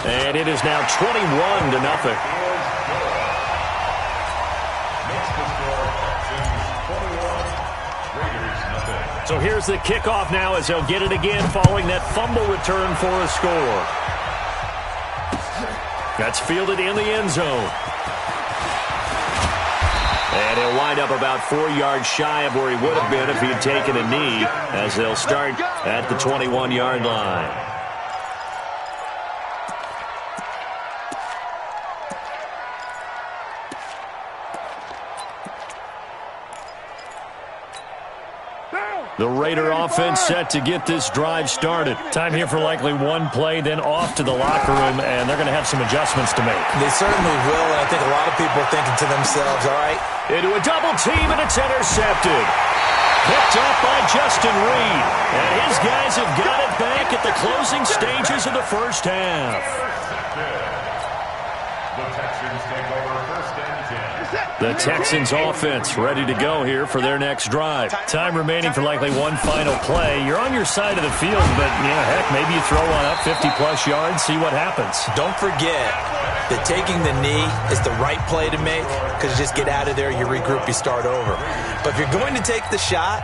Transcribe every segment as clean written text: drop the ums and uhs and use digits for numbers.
And it is now 21-0. So here's the kickoff now as they'll get it again following that fumble return for a score. That's fielded in the end zone. And he'll wind up about 4 yards shy of where he would have been if he'd taken a knee, as they'll start at the 21-yard line. The Raider offense set to get this drive started. Time here for likely one play, then off to the locker room, and they're going to have some adjustments to make. They certainly will, and I think a lot of people are thinking to themselves, all right. Into a double team, and it's intercepted. Picked up by Justin Reed. And his guys have got it back at the closing stages of the first half. The Texans offense ready to go here for their next drive. Time remaining for likely one final play. You're on your side of the field, but, heck, maybe you throw one up 50-plus yards, see what happens. Don't forget that taking the knee is the right play to make, because you just get out of there, you regroup, you start over. But if you're going to take the shot,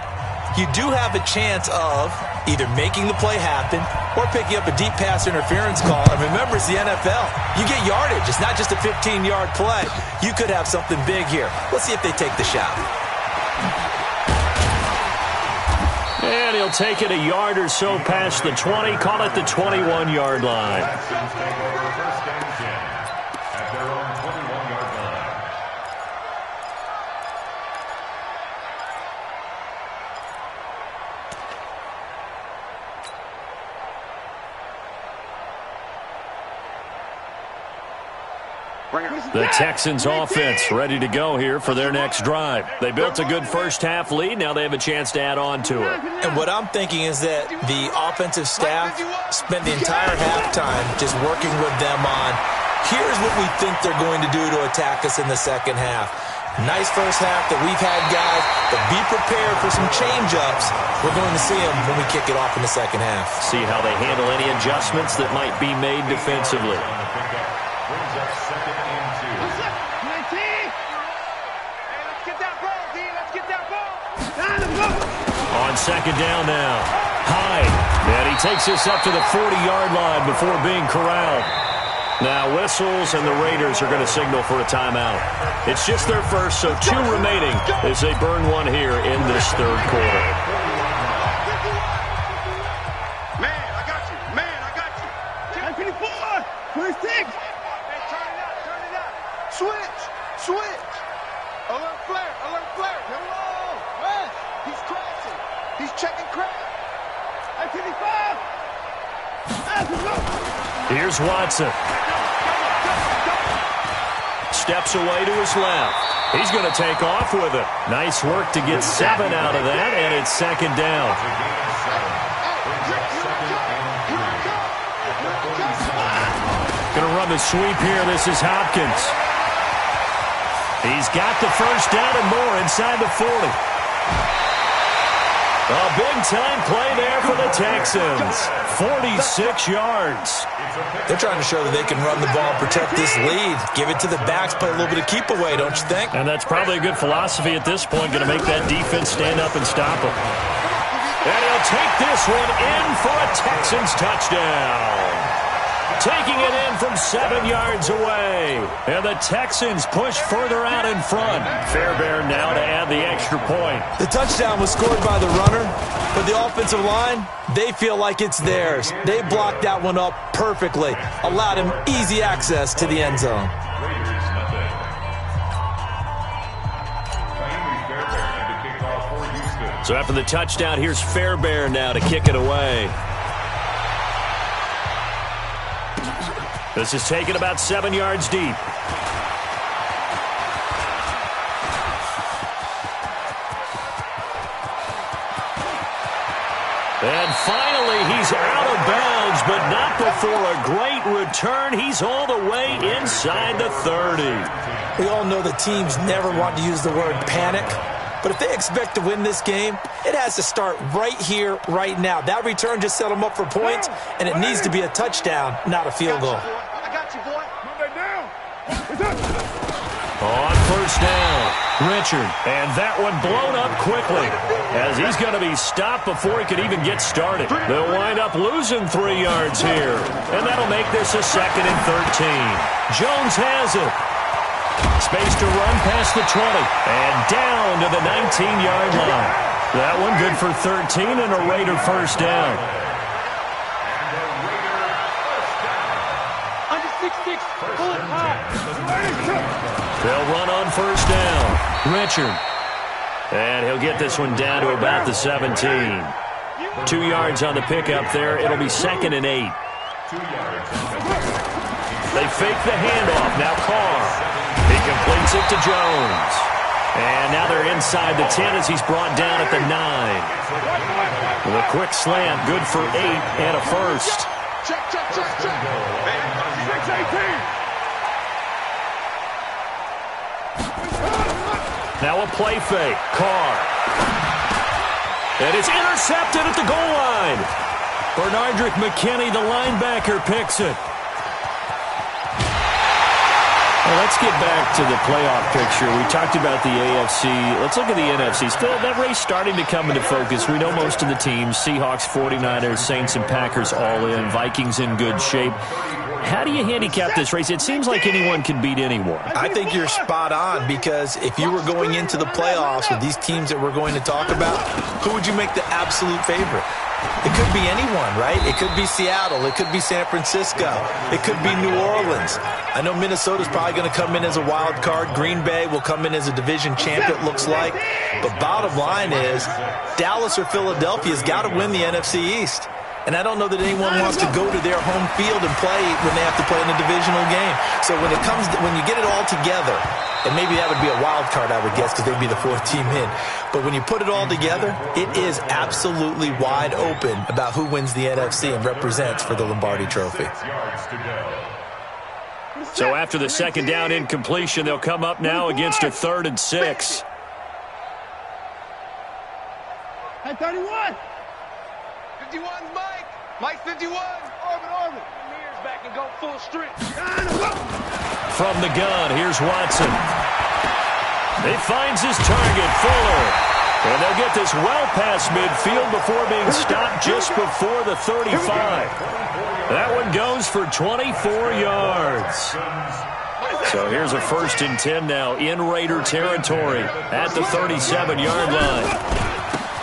you do have a chance of either making the play happen or picking up a deep pass interference call. And remember, it's the NFL. You get yardage. It's not just a 15-yard play. You could have something big here. Let's see if they take the shot. And he'll take it a yard or so past the 20, call it the 21-yard line. The Texans offense ready to go here for their next drive. They built a good first half lead. Now they have a chance to add on to it. And what I'm thinking is that the offensive staff spent the entire halftime just working with them on, here's what we think they're going to do to attack us in the second half. Nice first half that we've had, guys, but be prepared for some change-ups. We're going to see them when we kick it off in the second half. See how they handle any adjustments that might be made defensively. On second down now, Hyde, and he takes this up to the 40-yard line before being corralled. Now whistles, and the Raiders are going to signal for a timeout. It's just their first, so 2 remaining as they burn one here in this third quarter. Man, I got you. Man, I got you. 10-54. First six. Man, turn it up. Switch. Alert flare. Hello. West. He's crossing. He's checking crack. 10-55. Here's Watson. Steps away to his left. He's going to take off with it. Nice work to get 7 out of that, and it's second down. Going to run the sweep here. This is Hopkins. He's got the first down and more inside the 40. A big-time play there for the Texans. 46 yards. They're trying to show that they can run the ball, protect this lead, give it to the backs, play a little bit of keep away, don't you think? And that's probably a good philosophy at this point, going to make that defense stand up and stop them. And he'll take this one in for a Texans touchdown. Taking it in from 7 yards away. And the Texans push further out in front. Fairbairn now to add the extra point. The touchdown was scored by the runner, but the offensive line, they feel like it's theirs. They blocked that one up perfectly, allowed him easy access to the end zone. So after the touchdown, here's Fairbairn now to kick it away. This is taken about 7 yards deep. And finally, he's out of bounds, but not before a great return. He's all the way inside the 30. We all know the teams never want to use the word panic, but if they expect to win this game, it has to start right here, right now. That return just set them up for points, and it needs to be a touchdown, not a field goal. first down. Richard. And that one blown up quickly as he's going to be stopped before he could even get started. They'll wind up losing 3 yards here. And that'll make this a 2nd and 13. Jones has it. Space to run past the 20. And down to the 19-yard line. That one good for 13 and a Raider first down. Under 6'6", pull it high. They'll run on first down. Richard. And he'll get this one down to about the 17. 2 yards on the pickup there. It'll be 2nd and 8. They fake the handoff. Now Carr. He completes it to Jones. And now they're inside the 10 as he's brought down at the 9. With a quick slant, good for 8 and a first. Check. 6-18. Now a play fake. Carr. And it's intercepted at the goal line. Bernardrick McKinney, the linebacker, picks it. Well, let's get back to the playoff picture. We talked about the AFC. Let's look at the NFC. Still, that race starting to come into focus. We know most of the teams. Seahawks, 49ers, Saints, and Packers all in. Vikings in good shape. How do you handicap this race? It seems like anyone can beat anyone. I think you're spot on, because if you were going into the playoffs with these teams that we're going to talk about, who would you make the absolute favorite? It could be anyone, right? It could be Seattle. It could be San Francisco. It could be New Orleans. I know Minnesota's probably going to come in as a wild card. Green Bay will come in as a division champ, it looks like. But bottom line is, Dallas or Philadelphia's got to win the NFC East. And I don't know that anyone wants to go to their home field and play when they have to play in a divisional game. So when you get it all together, and maybe that would be a wild card, I would guess, because they'd be the 4th team in. But when you put it all together, it is absolutely wide open about who wins the NFC and represents for the Lombardi Trophy. So after the 2nd down incompletion, they'll come up now against a 3rd and 6. Hey, 31. 51's Mike. Mike 51. Orbit. Mirrors back and go full strength. From the gun, here's Watson. He finds his target, Fuller. And they'll get this well past midfield before being stopped just before the 35. That one goes for 24 yards. So here's a 1st and 10 now in Raider territory at the 37-yard line.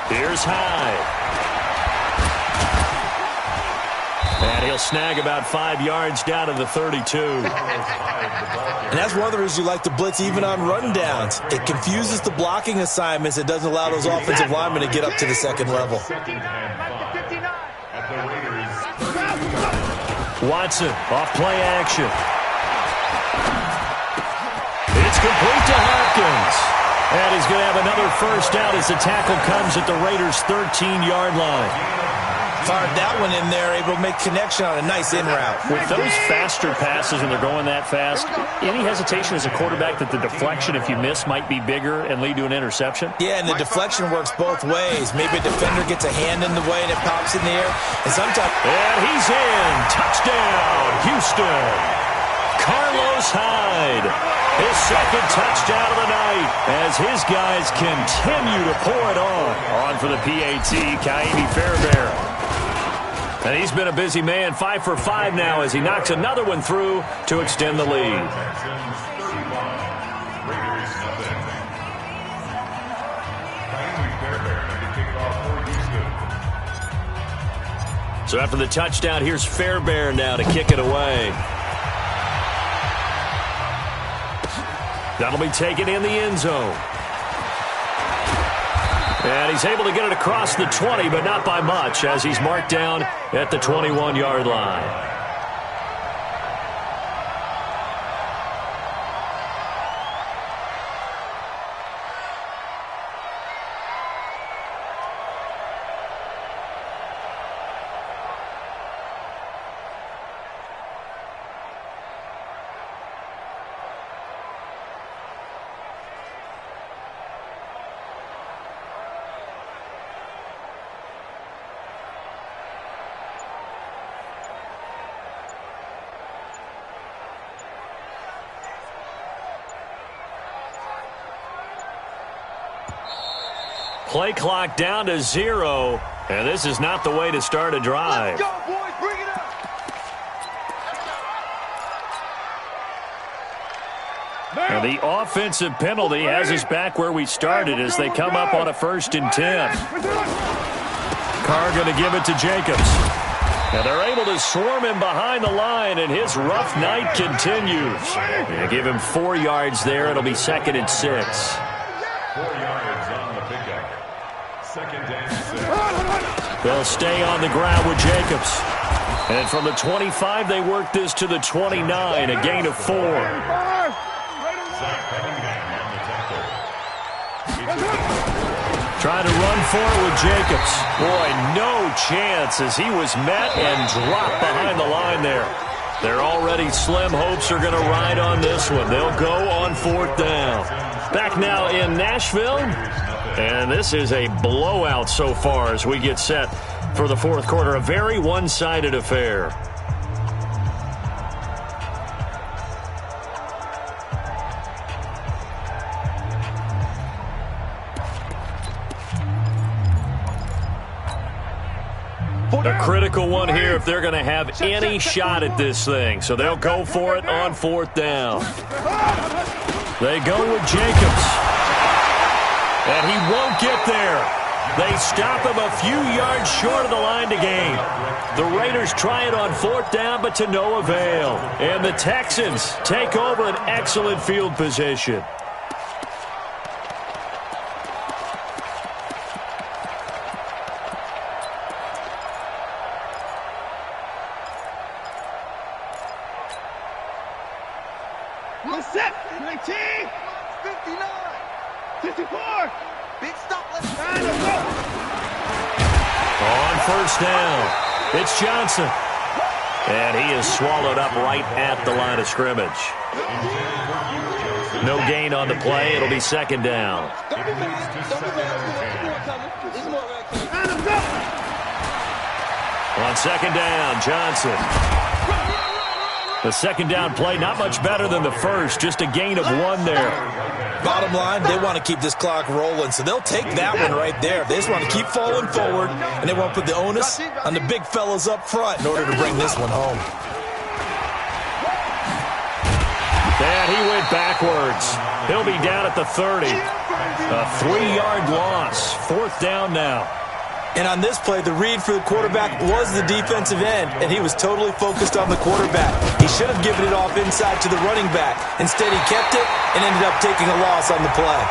Here's Hyde. And he'll snag about 5 yards down to the 32. And that's one of the reasons you like to blitz even on rundowns. It confuses the blocking assignments. It doesn't allow those offensive linemen to get up to the 2nd level. Watson, off play action. It's complete to Hopkins. And he's going to have another first down as the tackle comes at the Raiders' 13-yard line. Fired that one in there, able to make connection on a nice in route. With those faster passes when they're going that fast, any hesitation as a quarterback that the deflection, if you miss, might be bigger and lead to an interception? Yeah, and the deflection works both ways. Maybe a defender gets a hand in the way and it pops in the air. And sometimes... And he's in. Touchdown, Houston. Carlos Hyde. His 2nd touchdown of the night as his guys continue to pour it on for the PAT, Kaimi Fairbairn. And he's been a busy man, 5 for 5 now as he knocks another one through to extend the lead. So after the touchdown, here's Fairbairn now to kick it away. That'll be taken in the end zone. And he's able to get it across the 20, but not by much, as he's marked down at the 21-yard line. Play clock down to 0, and this is not the way to start a drive. Let's go, boys. Bring it up. And the offensive penalty has us back where we started as they come up on a 1st and 10. Carr going to give it to Jacobs. And they're able to swarm him behind the line, and his rough night continues. They give him 4 yards there. It'll be 2nd and 6. 4 yards on the pickup. 2nd and 6. They'll stay on the ground with Jacobs. And from the 25, they work this to the 29, a gain of 4. Trying to run for it with Jacobs. Boy, no chance as he was met and dropped behind the line there. Their already slim hopes are going to ride on this one. They'll go on 4th down. Back now in Nashville. And this is a blowout so far as we get set for the 4th quarter. A very one-sided affair. A critical one here if they're going to have any shot at this thing. So they'll go for it on 4th down. They go with Jacobs. And he won't get there. They stop him a few yards short of the line to gain. The Raiders try it on 4th down, but to no avail. And the Texans take over an excellent field position. Set. 19. 59. 54. Big stop. Let's go. On 1st down, it's Johnson. And he is swallowed up right at the line of scrimmage. No gain on the play. It'll be 2nd down. On 2nd down, Johnson. The 2nd down play, not much better than the first, just a gain of 1 there. Bottom line, they want to keep this clock rolling, so they'll take that one right there. They just want to keep falling forward, and they won't put the onus on the big fellas up front in order to bring this one home. And he went backwards. He'll be down at the 30. A 3-yard loss. 4th down now. And on this play, the read for the quarterback was the defensive end, and he was totally focused on the quarterback. He should have given it off inside to the running back. Instead, he kept it and ended up taking a loss on the play.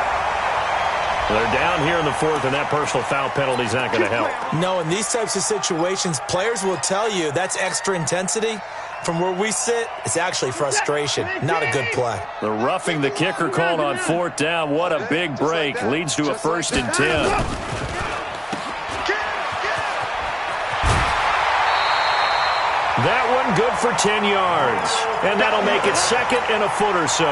They're down here in the 4th, and that personal foul penalty is not going to help. No, in these types of situations, players will tell you that's extra intensity. From where we sit, it's actually frustration. Not a good play. The roughing the kicker called on 4th down. What a big break. Leads to a 1st and 10. That one good for 10 yards. And that'll make it 2nd and a foot or so.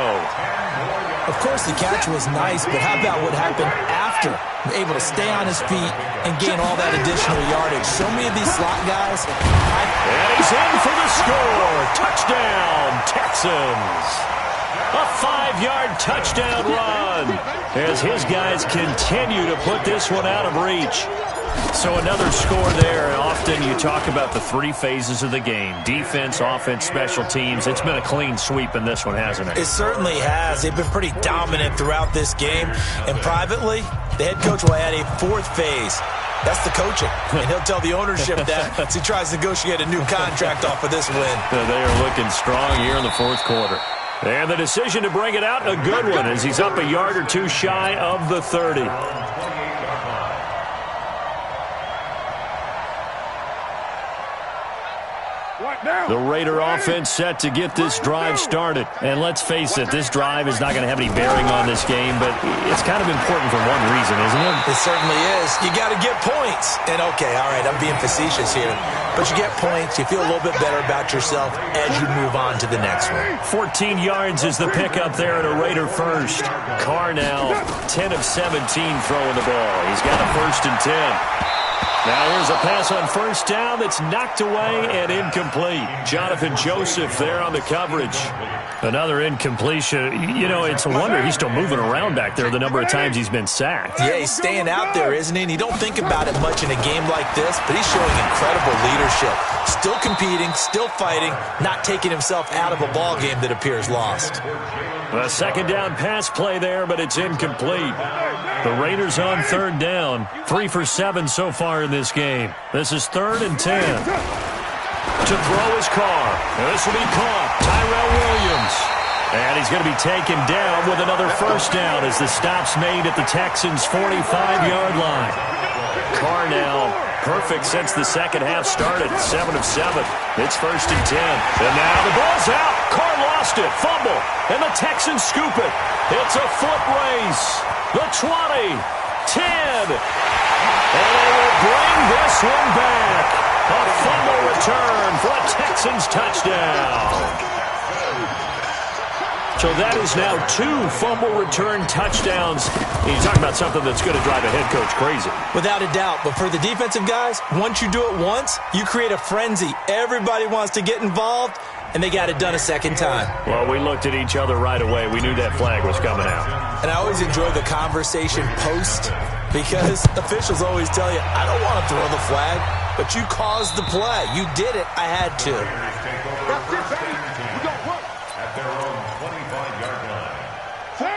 Of course, the catch was nice, but how about what happened after? Able to stay on his feet and gain all that additional yardage. So many of these slot guys. And he's in for the score. Touchdown, Texans. A 5-yard touchdown run as his guys continue to put this one out of reach. So another score there, and often you talk about the 3 phases of the game. Defense, offense, special teams. It's been a clean sweep in this one, hasn't it? It certainly has. They've been pretty dominant throughout this game. And privately, the head coach will add a 4th phase. That's the coaching. And he'll tell the ownership that as he tries to negotiate a new contract off of this win. They are looking strong here in the 4th quarter. And the decision to bring it out, a good one, as he's up a yard or 2 shy of the 30. The Raider offense set to get this drive started. And let's face it, this drive is not going to have any bearing on this game, but it's kind of important for one reason, isn't it? It certainly is. You got to get points. And okay, all right, I'm being facetious here. But you get points, you feel a little bit better about yourself as you move on to the next one. 14 yards is the pickup there at a Raider first. Carr now 10 of 17 throwing the ball. He's got a 1st and 10. Now here's a pass on first down that's knocked away and incomplete. Jonathan Joseph there on the coverage. Another incompletion. You know, it's a wonder he's still moving around back there the number of times he's been sacked. Yeah, he's staying out there, isn't he? And you don't think about it much in a game like this, but he's showing incredible leadership. Still competing, still fighting, not taking himself out of a ball game that appears lost. A second down pass play there, but it's incomplete. The Raiders on third down. 3 for 7 so far in this game. This is 3rd and 10. To throw his car. This will be caught. Tyrell Williams. And he's going to be taken down with another first down as the stop's made at the Texans' 45-yard line. Carr now perfect since the second half started. 7 of 7. It's 1st and 10. And now the ball's out. Carr lost it. Fumble. And the Texans scoop it. It's a foot race. The 20. 10. And they will bring this one back. A fumble return for a Texans touchdown. So that is now 2 fumble return touchdowns. You talk about something that's going to drive a head coach crazy. Without a doubt. But for the defensive guys, once you do it once, you create a frenzy. Everybody wants to get involved, and they got it done a second time. Well, we looked at each other right away. We knew that flag was coming out. And I always enjoy the conversation post because officials always tell you, I don't want to throw the flag, but you caused the play. You did it. I had to.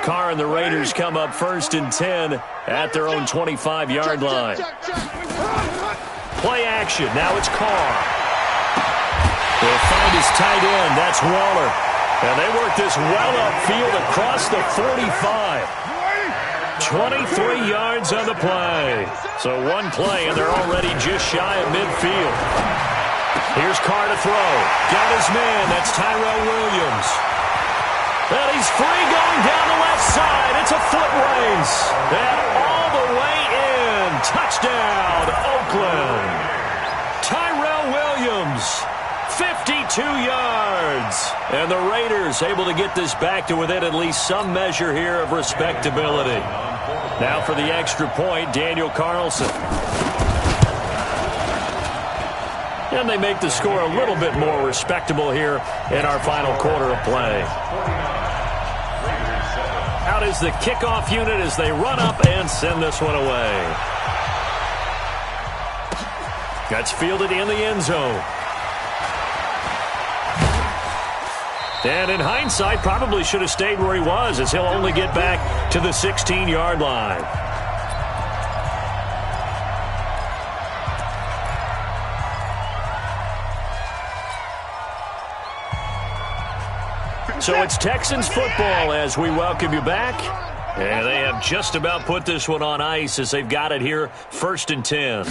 Carr and the Raiders come up 1st and 10 at their own 25-yard line. Play action. Now it's Carr. They'll find his tight end. That's Waller. And they work this well upfield across the 45. 23 yards on the play. So one play, and they're already just shy of midfield. Here's Carr to throw. Got his man. That's Tyrell Williams. And he's free going down the left side. It's a foot race. And all the way in. Touchdown, Oakland. Tyrell Williams, 52 yards. And the Raiders able to get this back to within at least some measure here of respectability. Now for the extra point, Daniel Carlson. And they make the score a little bit more respectable here in our final quarter of play. Out is the kickoff unit as they run up and send this one away. That's fielded in the end zone. And in hindsight, probably should have stayed where he was as he'll only get back to the 16-yard line. So it's Texans football as we welcome you back. And they have just about put this one on ice as they've got it here, 1st and 10.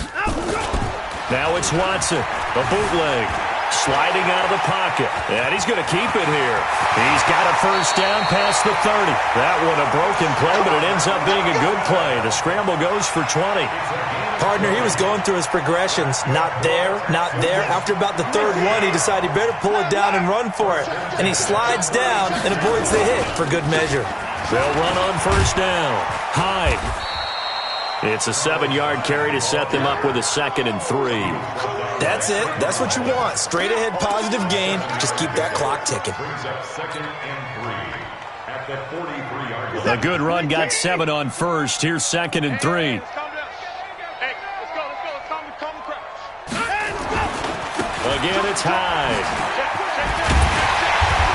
Now it's Watson, a bootleg, sliding out of the pocket. And he's going to keep it here. He's got a first down past the 30. That one a broken play, but it ends up being a good play. The scramble goes for 20. Partner, he was going through his progressions. Not there, not there. After about the 3rd one, he decided he better pull it down and run for it. And he slides down and avoids the hit for good measure. They'll run on first down. Hyde. It's a 7-yard carry to set them up with a 2nd and 3. That's it. That's what you want. Straight ahead positive gain. Just keep that clock ticking. A good run got 7 on first. Here's 2nd and 3. Again, it's Hyde.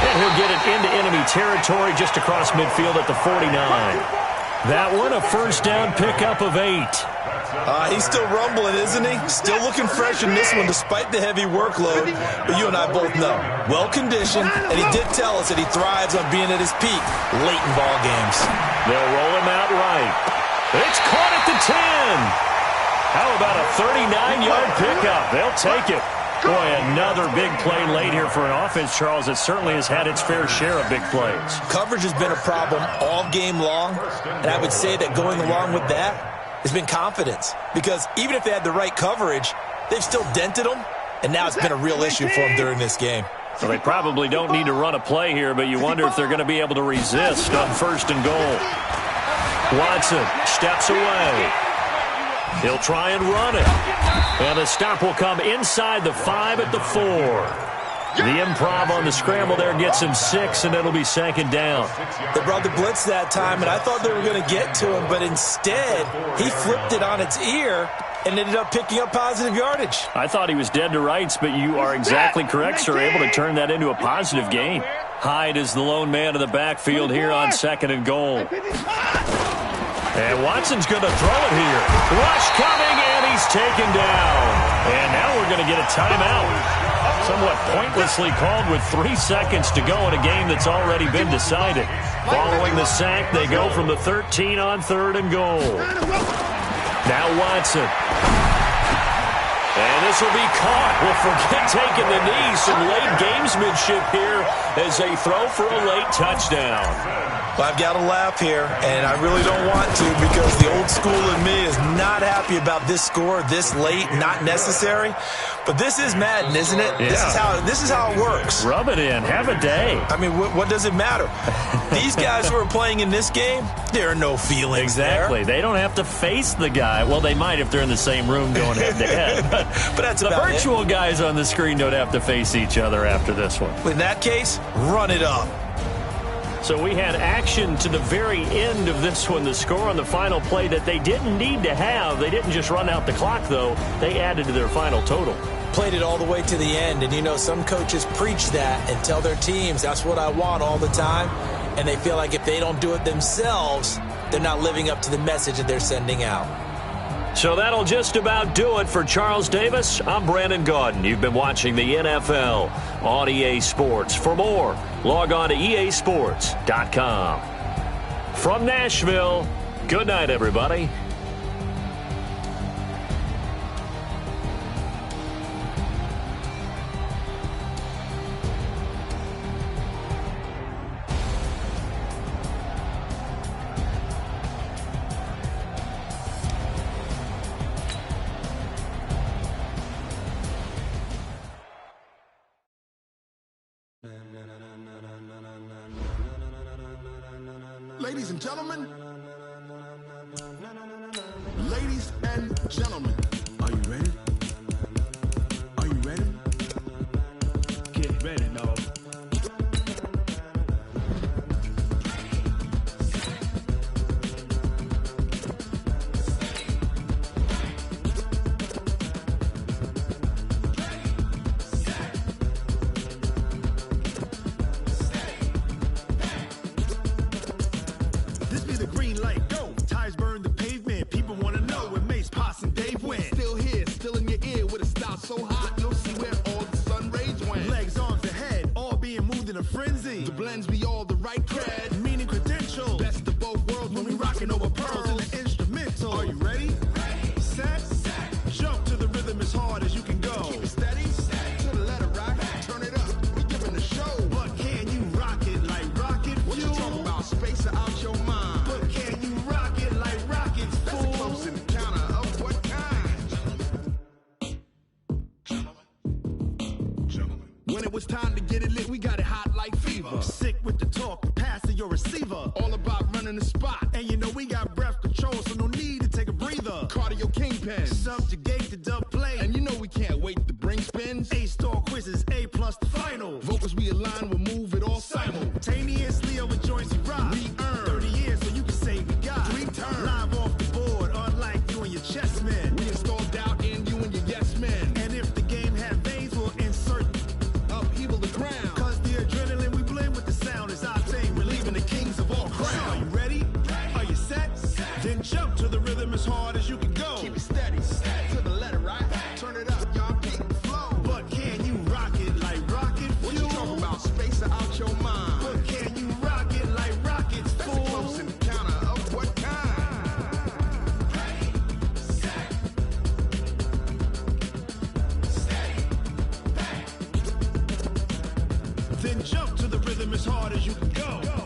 And he'll get it into enemy territory just across midfield at the 49. That one, a first down pickup of 8. He's still rumbling, isn't he? Still looking fresh in this one despite the heavy workload. But you and I both know, well-conditioned, and he did tell us that he thrives on being at his peak late in ball games. They'll roll him out right. It's caught at the 10. How about a 39-yard pickup? They'll take it. Boy, another big play late here for an offense, Charles, that certainly has had its fair share of big plays. Coverage has been a problem all game long, and I would say that going along with that has been confidence. Because even if they had the right coverage, they've still dented them, and now it's been a real issue for them during this game. Well, they probably don't need to run a play here, but you wonder if they're going to be able to resist on 1st and goal. Watson steps away. He'll try and run it. And the stop will come inside the 5 at the 4. The improv on the scramble there gets him 6, and it'll be 2nd down. They brought the blitz that time, and I thought they were going to get to him, but instead he flipped it on its ear and ended up picking up positive yardage. I thought he was dead to rights, but you are exactly correct, sir. Able to turn that into a positive gain. Hyde is the lone man in the backfield here on 2nd and goal. And Watson's going to throw it here. Rush coming, and he's taken down. And now we're going to get a timeout. Somewhat pointlessly called with 3 seconds to go in a game that's already been decided. Following the sack, they go from the 13 on 3rd and goal. Now Watson. And this will be caught. Well, forget taking the knee. Some late gamesmanship here as they throw for a late touchdown. Well, I've got to laugh here, and I really don't want to because the old school in me is not happy about this score this late, not necessary. But this is Madden, isn't it? Yeah. This is how it works. Rub it in. Have a day. I mean, what does it matter? These guys who are playing in this game, there are no feelings exactly. there. They don't have to face the guy. Well, they might if they're in the same room going head-to-head. But that's the virtual guys on the screen don't have to face each other after this one. In that case, run it up. So we had action to the very end of this one. The score on the final play that they didn't need to have. They didn't just run out the clock, though. They added to their final total. Played it all the way to the end. And, you know, some coaches preach that and tell their teams, that's what I want all the time. And they feel like if they don't do it themselves, they're not living up to the message that they're sending out. So that'll just about do it for Charles Davis. I'm Brandon Gaudin. You've been watching the NFL on EA Sports. For more, log on to easports.com. From Nashville, good night, everybody. Ladies and gentlemen, ladies and gentlemen, are you ready? Are you ready? Get ready, dog. Then jump to the rhythm as hard as you can go.